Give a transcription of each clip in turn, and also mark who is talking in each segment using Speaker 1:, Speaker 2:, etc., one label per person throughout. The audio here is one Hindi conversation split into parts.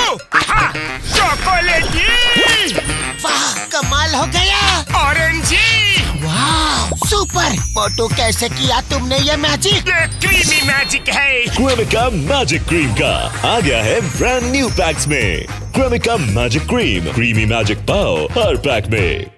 Speaker 1: हाँ, चॉकलेटी।
Speaker 2: वाह, कमाल हो गया।
Speaker 1: ऑरेंजी।
Speaker 2: वाह, सुपर। मोटू, कैसे किया तुमने ये मैजिक?
Speaker 1: ये क्रीमी मैजिक है।
Speaker 3: क्रेमिका मैजिक क्रीम का आ गया है ब्रांड न्यू पैक्स में। Cremica magic cream, creamy magic पाओ हर पैक में।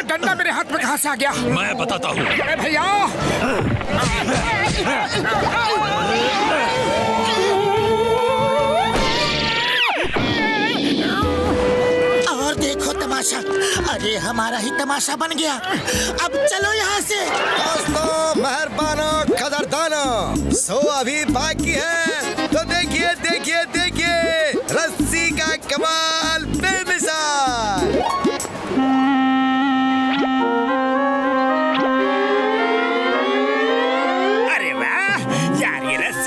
Speaker 1: डंडा मेरे हाथ में कहां से आ गया?
Speaker 4: मैं बताता हूँ।
Speaker 1: अरे भैया,
Speaker 2: और देखो तमाशा। अरे हमारा ही तमाशा बन गया। अब चलो यहाँ से।
Speaker 5: दोस्तों, मेहरबानो, कदरदानो, सो अभी बाकी है तो देखिए देखिए देखिए रस्सी का कमाल बेमिसाल।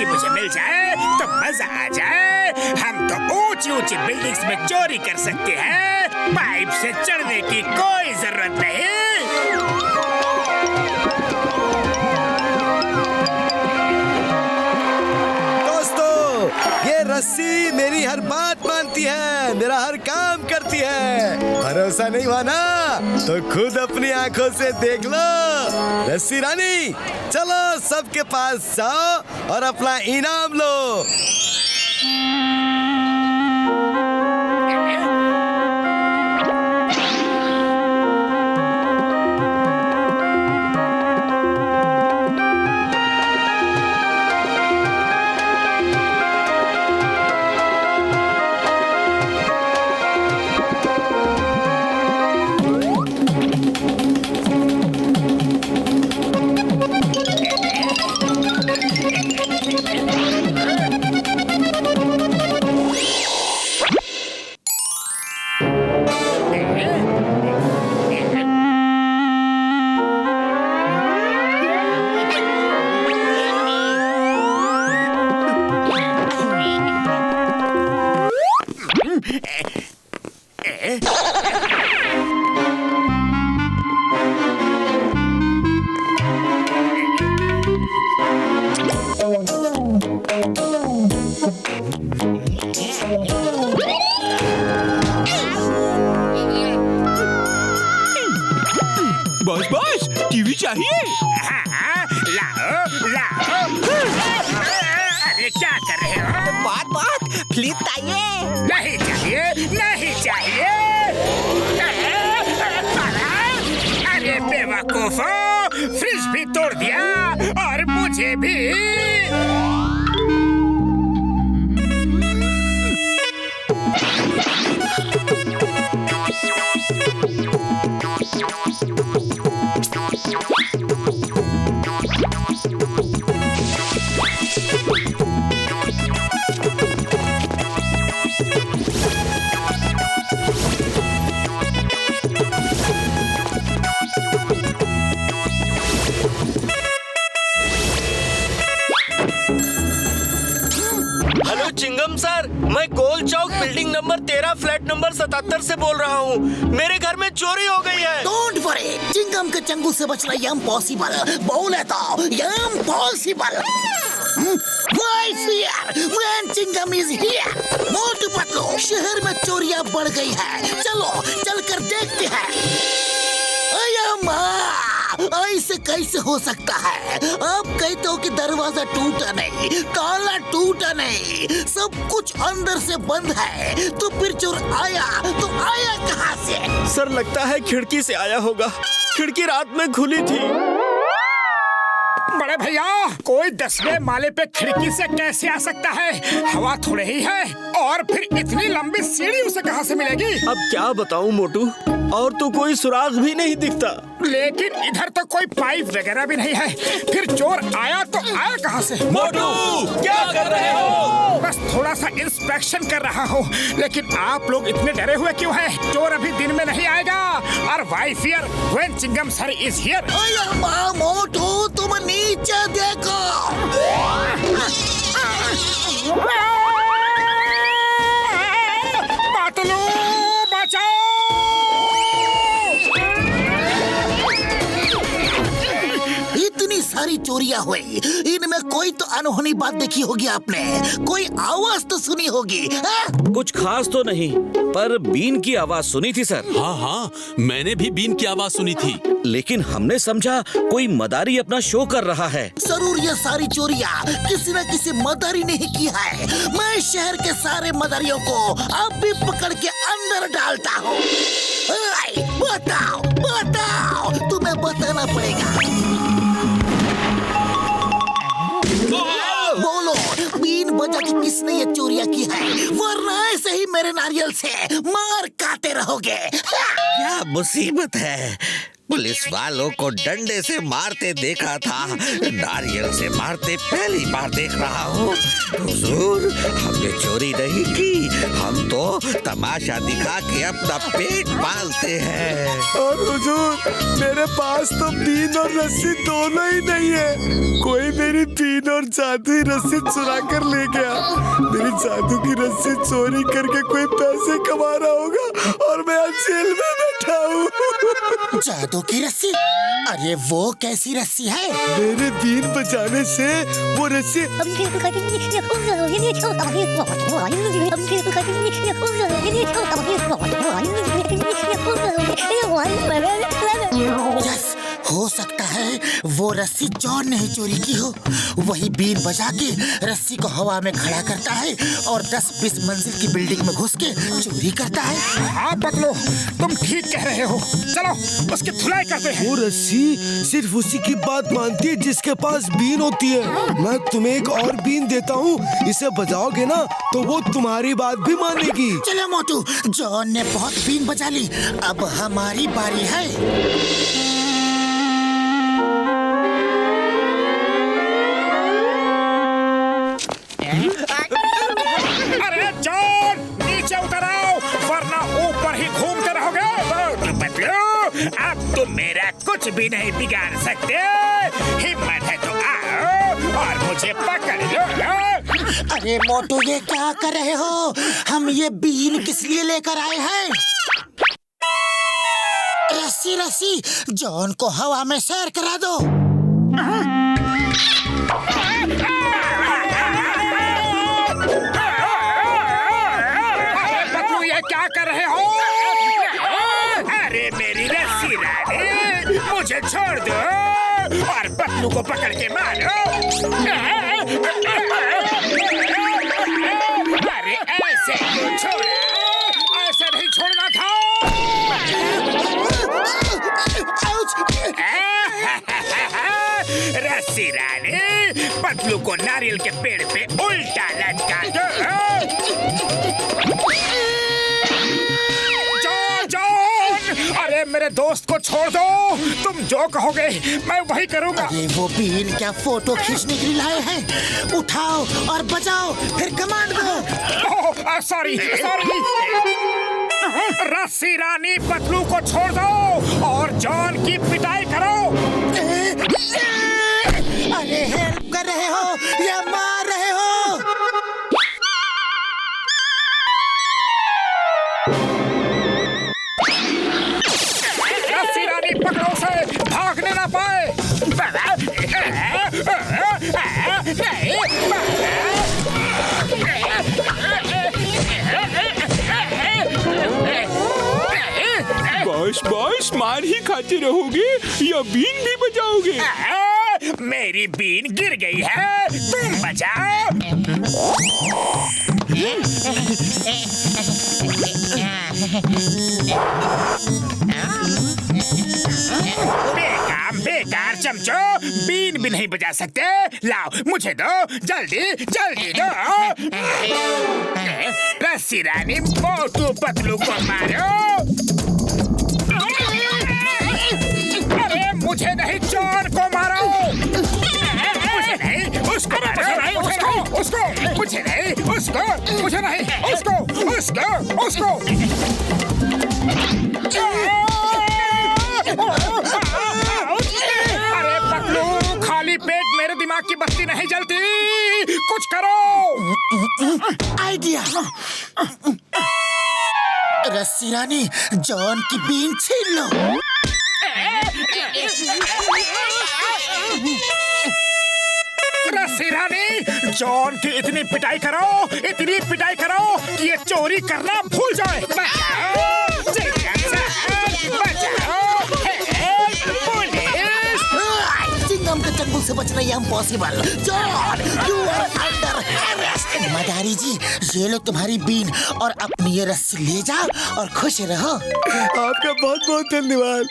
Speaker 1: मुझे मिल जाए तो मजा आ जाए। हम तो ऊंची ऊंची बिल्डिंग्स में चोरी कर सकते हैं। पाइप से चढ़ने की कोई जरूरत नहीं।
Speaker 5: दोस्तों, ये रस्सी मेरी हर बात मानती है, मेरा हर काम करती है। भरोसा नहीं हुआ ना तो खुद अपनी आंखों से देख लो। रस्सी रानी, चलो सबके पास जाओ और अपना इनाम लो।
Speaker 4: बस टीवी चाहिए।
Speaker 1: हाँ, लाओ लाओ। अरे क्या कर रहे हो?
Speaker 2: बात फ्लिप चाहिए।
Speaker 1: नहीं चाहिए, नहीं चाहिए। अरे बेवकूफो, फ्रिज भी तोड़ दिया और मुझे भी।
Speaker 6: चिंगम सर, मैं गोल चौक बिल्डिंग नंबर 13 फ्लैट नंबर 77 से बोल रहा हूँ। मेरे घर में चोरी हो गई है।
Speaker 2: डोंट वरी, चिंगम के चंगुल से बचना इम्पॉसिबल। बोल तो impossible. Why fear when Chingam is here? Motu Patlu, शहर में चोरियां बढ़ गई है। चलो चलकर देखते हैं। ऐसे कैसे हो सकता है? आप कहते हो कि दरवाजा टूटा नहीं, ताला टूटा नहीं, सब कुछ अंदर से बंद है, तो फिर चोर आया तो आया कहाँ से?
Speaker 6: सर, लगता है खिड़की से आया होगा। खिड़की रात में खुली थी।
Speaker 1: बड़े भैया, कोई 10वें माले पे खिड़की से कैसे आ सकता है? हवा थोड़े ही है, और फिर इतनी लंबी सीढ़ी उसे कहाँ से मिलेगी?
Speaker 6: अब क्या बताऊं मोटू, और तो कोई सुराग भी नहीं दिखता।
Speaker 1: लेकिन इधर तो कोई पाइप वगैरह भी नहीं है। फिर चोर आया तो आया कहाँ से?
Speaker 4: मोटू क्या कर रहे हो?
Speaker 1: बस थोड़ा सा इंस्पेक्शन कर रहा हूँ। लेकिन आप लोग इतने डरे हुए क्यों हैं? चोर अभी दिन में नहीं आएगा। और why fear when Chingam sir is here.
Speaker 2: Motu तुम नीचे देखो।
Speaker 1: पातलू बचाओ!
Speaker 2: इतनी सारी चोरियां हुई, इनमें कोई तो अनहोनी बात देखी होगी आपने। कोई आवाज तो सुनी होगी। हाँ?
Speaker 7: कुछ खास तो नहीं, पर बीन की आवाज सुनी थी सर।
Speaker 4: हाँ हाँ, मैंने भी बीन की आवाज सुनी थी।
Speaker 7: लेकिन हमने समझा कोई मदारी अपना शो कर रहा है।
Speaker 2: जरूर ये सारी चोरियां किसी न किसी मदारी ने ही की है। मैं शहर के सारे मदारियों को अब भी पकड़ के अंदर डालता हूँ। बताओ बताओ, तुम्हें बताना पड़ेगा। बोलो, बीन बजा के किसने ये चोरियां की है? वरना ऐसे ही मेरे नारियल से मार खाते रहोगे।
Speaker 8: क्या मुसीबत है? पुलिस वालों को डंडे से मारते देखा था, नारियल से मारते पहली बार देख रहा हूँ। हुजूर, हमने चोरी नहीं की, हम तो तमाशा दिखा के अपना पेट पालते हैं।
Speaker 5: और हुजूर, मेरे पास तो बीन और रस्सी दोनों ही नहीं है। कोई मेरी बीन और जादुई रस्सी चुरा कर ले गया। मेरी जादू की रस्सी चोरी करके कोई पैसे कमा रहा होगा और मैं आज जेल में बैठा हूँ।
Speaker 2: जादू की रस्सी? अरे वो कैसी रस्सी है?
Speaker 5: मेरे बीन बजाने से वो रस्सी
Speaker 2: यस, हो सकता है वो रस्सी जॉन ने ही चोरी की हो। वही बीन बजा के रस्सी को हवा में खड़ा करता है और 10-20 मंजिल की बिल्डिंग में घुस के चोरी करता है।
Speaker 1: हाँ पतलू, तुम ठीक कह रहे हो। चलो उसकी धुलाई करते हैं।
Speaker 5: वो रस्सी सिर्फ उसी की बात मानती है जिसके पास बीन होती है। मैं तुम्हें एक और बीन देता हूँ, इसे बजाओगे ना तो वो तुम्हारी बात भी मानेगी।
Speaker 2: चलो मोटू, जॉन ने बहुत बीन बजा ली, अब हमारी बारी है।
Speaker 1: अरे जॉन, नीचे उतर आओ, वरना ऊपर ही घूमते रहोगे। पतलू, अब तुम मेरा कुछ भी नहीं बिगाड़ सकते। हिम्मत है तो आओ और मुझे पकड़ लो।
Speaker 2: अरे मोटू, ये क्या कर रहे हो? हम ये बीन किस लिए लेकर आए हैं? रस्सी रस्सी, जॉन को हवा में सैर करा दो।
Speaker 1: पतलू, ये क्या कर रहे हो? अरे मेरी रस्सी रानी, मुझे छोड़ दो और पतलू को पकड़ के मारो। अरे ऐसे क्यों छोड़ा? ऐसे नहीं छोड़ना था। रस्सी रानी, पतलू को नारियल के पेड़ पे उल्टा लटका दो। जॉन, अरे मेरे दोस्त को छोड़ दो। तुम जो कहोगे मैं वही करूँगा।
Speaker 2: अरे वो बीन क्या फोटो खींचने के लिए लाए हैं? उठाओ और बजाओ, फिर कमांड दो।
Speaker 1: Sorry sorry. रस्सी रानी, पतलू को छोड़ दो और जॉन की पिटाई करो।
Speaker 2: अरे हेल्प कर रहे हो या मार रहे हो?
Speaker 1: रस्सी रानी, पकड़ो उसे, भागने ना पाए।
Speaker 4: बस बस, मार ही खाते रहोगे या बीन भी बजाओगे?
Speaker 1: मेरी बीन गिर गई है, तुम बजाओ। बेकार बेकार चमचो, बीन भी नहीं बजा सकते। लाओ मुझे दो, जल्दी जल्दी दो। रस्सी रानी, मोटू पतलू को मारो। मुझे नहीं, चोर को मारो। मुझे नहीं, उसको मारो। उसको मुझे नहीं, उसको मुझे नहीं, उसको। अरे पतलू, खाली पेट मेरे दिमाग की बत्ती नहीं जलती, कुछ करो।
Speaker 2: आइडिया। रस्सी रानी, जॉन की बीन छीन लो।
Speaker 1: रस्सी रानी, जॉन की इतनी पिटाई करो कि ये चोरी करना भूल जाए।
Speaker 2: चिंगम के चंगुल से बचना impossible. John, you are under arrest. मदारी जी, ये लो तुम्हारी बीन और अपनी ये रस्सी ले जाओ और खुश रहो।
Speaker 5: आपका बहुत बहुत धन्यवाद।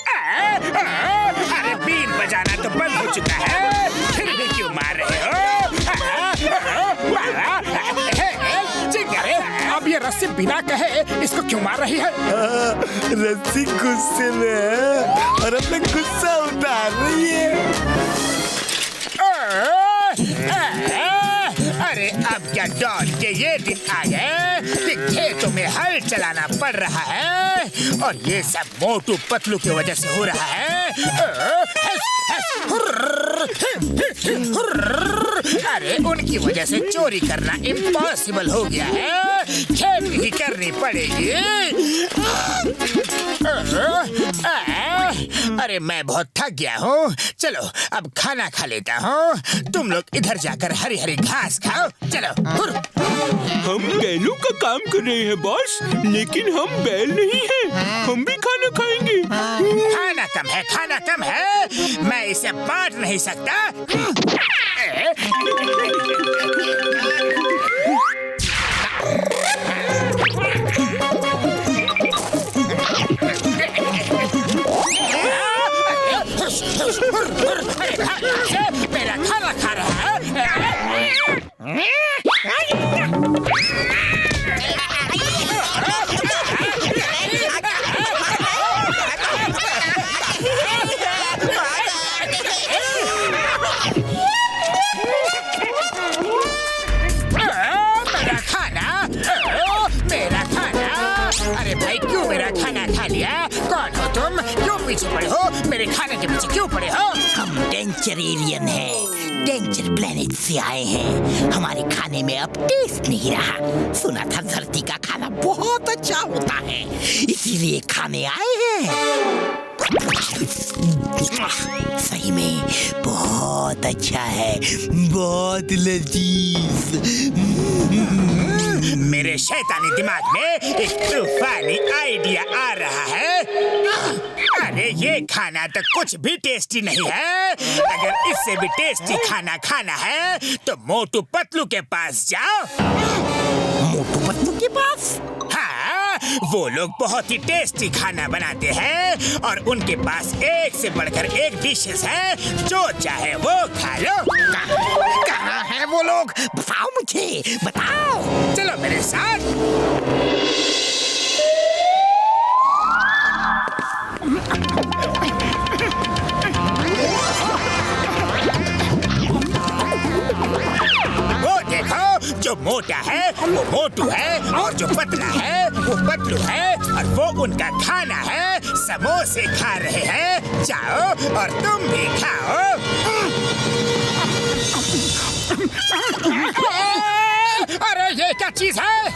Speaker 1: अरे बीन बजाना तो बंद हो चुका है, फिर भी क्यों मार रहे हो? चिंगारे, अब ये रस्सी बिना कहे इसको क्यों मार रही है?
Speaker 5: रस्सी गुस्से में है और अपना गुस्सा उतार रही है।
Speaker 1: अरे अब क्या डॉन के ये दिन आ गए कि खेतों में हल चलाना पड़ रहा है और ये सब मोटू पतलू की वजह से हो रहा है। अरे उनकी वजह से चोरी करना इम्पॉसिबल हो गया है, खेती ही करनी पड़ेगी। अरे मैं बहुत थक गया हूँ, चलो अब खाना खा लेता हूँ। तुम लोग इधर जाकर हरी हरी घास खाओ, चलो।
Speaker 4: हम बैलों का काम कर रहे हैं बॉस, लेकिन हम बैल नहीं हैं। हम भी खाना खाएंगे।
Speaker 1: खाना कम है, मैं इसे बांट नहीं सकता। मेरा खाना खा रहा है। मेरा खाना। अरे भाई, क्यों मेरा खाना खा लिया? कौन हो तुम? क्यों पीछे पड़े हो? मेरे खाने के पीछे क्यों पड़े हो?
Speaker 2: हम डेंजर एलियन हैं, डेंजर प्लेनेट से आए हैं। हमारे खाने में अब टेस्ट नहीं रहा। सुना था धरती का खाना बहुत अच्छा होता है, इसीलिए खाने आए हैं। सही में बहुत अच्छा है, बहुत लजीज।
Speaker 1: मेरे शैतानी दिमाग में एक तूफानी आइडिया आ रहा है। अरे ये खाना तो कुछ भी टेस्टी नहीं है। अगर इससे भी टेस्टी खाना खाना है तो मोटू पतलू के पास जाओ।
Speaker 2: मोटू पतलू के पास?
Speaker 1: हाँ, वो लोग बहुत ही टेस्टी खाना बनाते हैं और उनके पास एक से बढ़कर एक डिशेस है, जो चाहे वो खा लो।
Speaker 2: कहाँ है वो लोग? बताओ मुझे, बताओ।
Speaker 1: चलो मेरे साथ। वो देखो, जो मोटा है वो मोटू है और जो पतला है वो पतलू है और वो उनका खाना है। समोसे खा रहे हैं, जाओ और तुम भी खाओ। अरे ये क्या चीज है?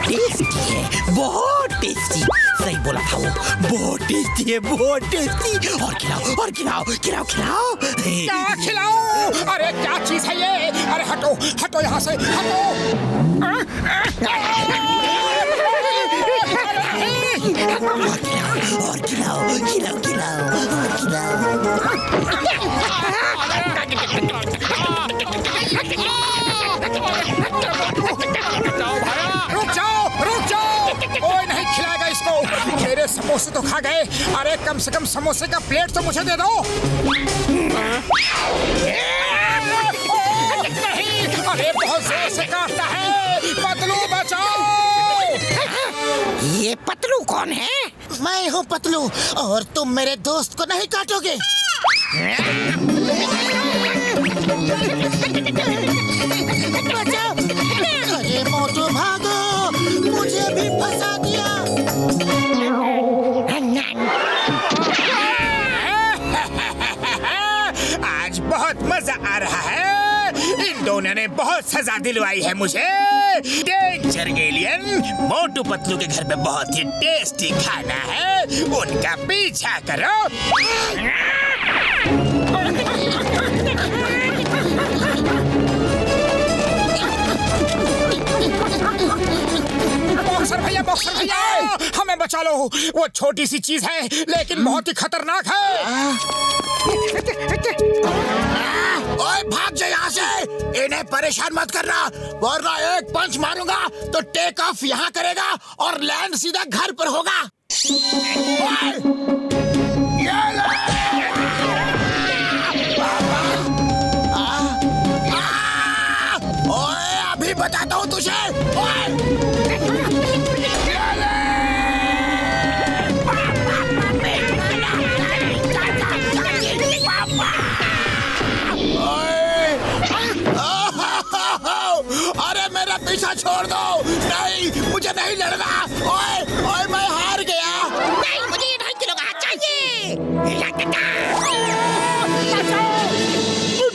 Speaker 2: टेस्टी है, बहुत टेस्टी। सही बोला था वो, बहुत टेस्टी है, बहुत टेस्टी। और खिलाओ और खिलाओ, खिलाओ खिलाओ।
Speaker 1: क्या खिलाओ? अरे क्या चीज है ये? अरे हटो हटो यहाँ से, हटो।
Speaker 2: और खिलाओ, खिलाओ खिलाओ और खिलाओ।
Speaker 1: रुक जाओ, कोई नहीं खिलाएगा इसको। मेरे समोसे तो खा गए। अरे कम से कम समोसे का प्लेट तो मुझे दे दो। नहीं, अरे बहुत जोर से काटता है। पतलू बचाओ।
Speaker 2: ये पतलू कौन है? मैं हूँ पतलू और तुम मेरे दोस्त को नहीं काटोगे। बचाओ! अरे मोटू भागो, मुझे भी फंसा दिया।
Speaker 1: आज बहुत मजा आ रहा है। इन दोनों ने बहुत सजा दिलवाई है मुझे। डेंजर एलियन, मोटू पतलू के घर में बहुत ही टेस्टी खाना है, उनका पीछा करो। बॉक्सर भैया, हमें बचा लो। वो छोटी सी चीज है लेकिन बहुत ही खतरनाक है।
Speaker 2: ओए भाग जा यहाँ से, इन्हें परेशान मत करना, वरना एक पंच मारूंगा तो टेक ऑफ यहाँ करेगा और लैंड सीधा घर पर होगा। ये ले! ओए अभी बताता हूँ तुझे। अरे मेरा पीछा छोड़ दो। नहीं, मुझे नहीं लड़ना। ओए ओए मैं हार गया। नहीं, मुझे ये 2.5 किलो का चाहिए।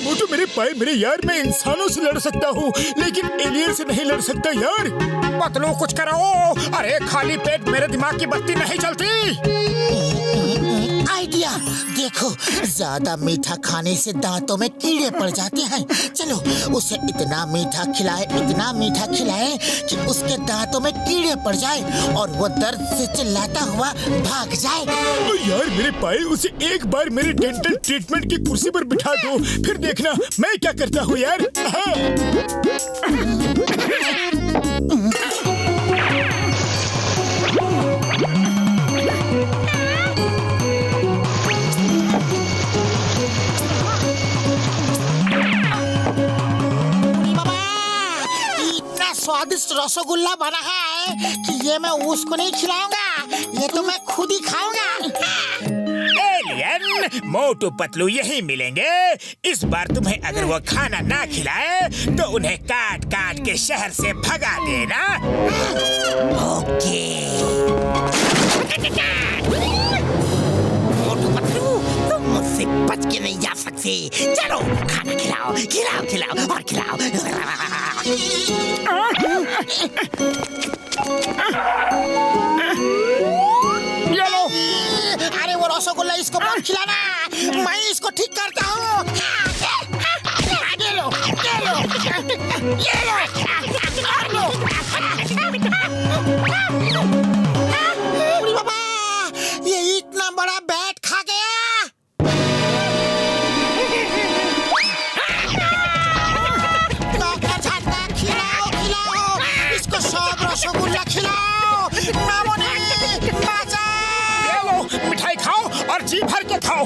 Speaker 1: मोटू मेरे पाए मेरे यार, मैं इंसानों से लड़ सकता हूँ लेकिन एलियन से नहीं लड़ सकता यार। पतलू कुछ कराओ। अरे खाली पेट मेरे दिमाग की बत्ती नहीं जलती।
Speaker 2: आइडिया देखो, ज्यादा मीठा खाने से दांतों में कीड़े पड़ जाते हैं। चलो उसे इतना मीठा खिलाए कि उसके दांतों में कीड़े पड़ जाए और वो दर्द से चिल्लाता हुआ भाग जाए।
Speaker 1: यार मेरे पाए, उसे एक बार मेरे डेंटल ट्रीटमेंट की कुर्सी पर बिठा दो, फिर देखना मैं क्या करता हूँ यार।
Speaker 2: स्वादिष्ट रसगुल्ला बना है कि ये मैं उसको नहीं खिलाऊंगा, ये तो मैं खुद ही खाऊंगा।
Speaker 1: एलियन, मोटू पतलू यही मिलेंगे। इस बार तुम्हें अगर वो खाना ना खिलाए तो उन्हें काट काट के शहर से भगा देना।
Speaker 2: ओके। मोटू पतलू, तुम मुझसे बच के नहीं जा सकते। चलो खाना खिलाओ खिलाओ खिलाओ और खिलाओ।
Speaker 1: ये लो।
Speaker 2: अरे वो रसगुल्ला इसको मत खिलाना, मैं इसको ठीक करता हूँ। ये लो, ये लो, ये लो। अरे बाबा, ये इतना बड़ा बैट खा गया। रसगुल्ला खिलाओ। मामूनी बाजा।
Speaker 1: ये लो, मिठाई खाओ और जी भर के खाओ।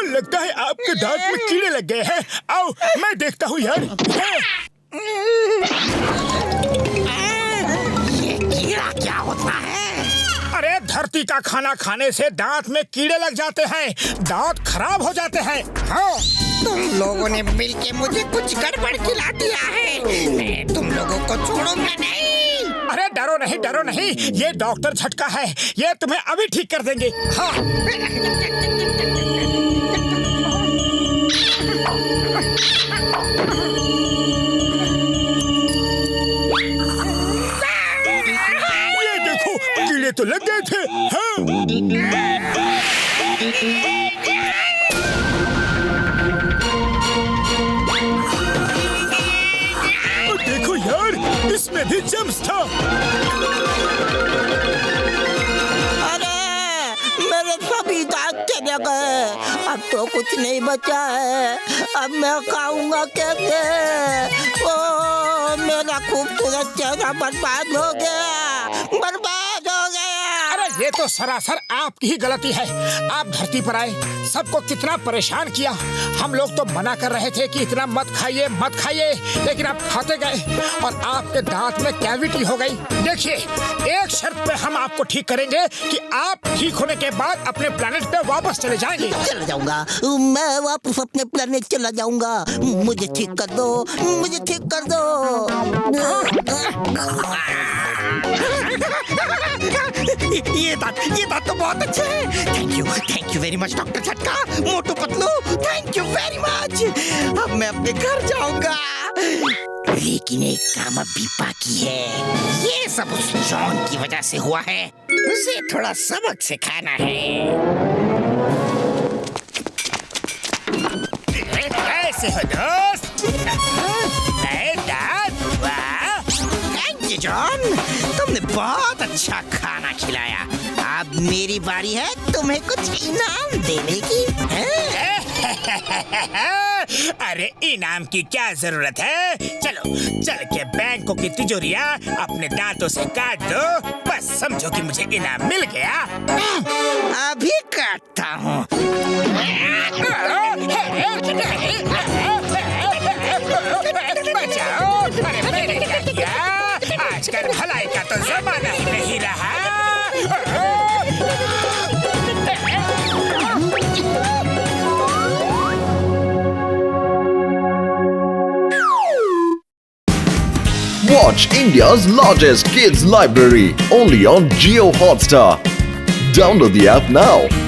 Speaker 1: लगता है आपके दांत में कीड़े लग गए हैं। आओ मैं देखता हूँ यार।
Speaker 2: ये कीड़ा क्या होता है?
Speaker 1: अरे धरती का खाना खाने से दांत में कीड़े लग जाते हैं, दांत खराब हो जाते हैं। हाँ,
Speaker 2: तुम लोगों ने मिलके मुझे कुछ गड़बड़ खिला दिया है। मैं तुम लोगों को छोड़ूंगा नहीं।
Speaker 1: अरे डरो नहीं, ये डॉक्टर झटका है, ये तुम्हें अभी ठीक कर देंगे। हाँ। देखो यार, इसमें भी जम्स था।
Speaker 9: अरे मेरे सभी दांत चले गए, अब तो कुछ नहीं बचा है। अब मैं खाऊंगा कैसे? ओ मेरा खूबसूरत चेहरा बर्बाद हो गया, बर्बाद हो गया।
Speaker 1: अरे ये तो सरासर आपकी ही गलती है। आप धरती पर आए, सबको कितना परेशान किया। हम लोग तो मना कर रहे थे कि इतना मत खाइए मत खाइए, लेकिन आप खाते गए और आपके दांत में कैविटी हो गई। देखिए, एक शर्त पे हम आपको ठीक करेंगे कि आप ठीक होने के बाद अपने प्लेनेट पे वापस चले जाएंगे।
Speaker 9: चला जाऊंगा, मैं वापस अपने प्लेनेट चला जाऊंगा। मुझे ठीक कर दो, मुझे ठीक कर दो।
Speaker 2: ये बात तो बहुत अच्छे है। Thank you very much doctor Jhatka, Motu Patlu, thank you very much. अब मैं अपने घर जाऊंगा, लेकिन एक काम अभी बाकी है। ये सब उस जॉन की वजह से हुआ है, उसे थोड़ा सबक सिखाना है।
Speaker 1: ऐसे हो दोस्त। नए दांत, वाह।
Speaker 2: थैंक यू जॉन, तुमने बहुत अच्छा खाना खिलाया। अब मेरी बारी है तुम्हें कुछ इनाम देने की।
Speaker 1: अरे इनाम की क्या जरूरत है? चलो चल के बैंकों की तिजोरियां अपने दांतों से काट दो, बस समझो कि मुझे इनाम मिल गया।
Speaker 2: अभी काटता हूँ।
Speaker 1: बचाओ, अरे मैंने क्या किया? आजकल भलाई का तो जमाना ही नहीं रहा।
Speaker 10: Watch India's largest kids library only on Jio Hotstar. Download the app now.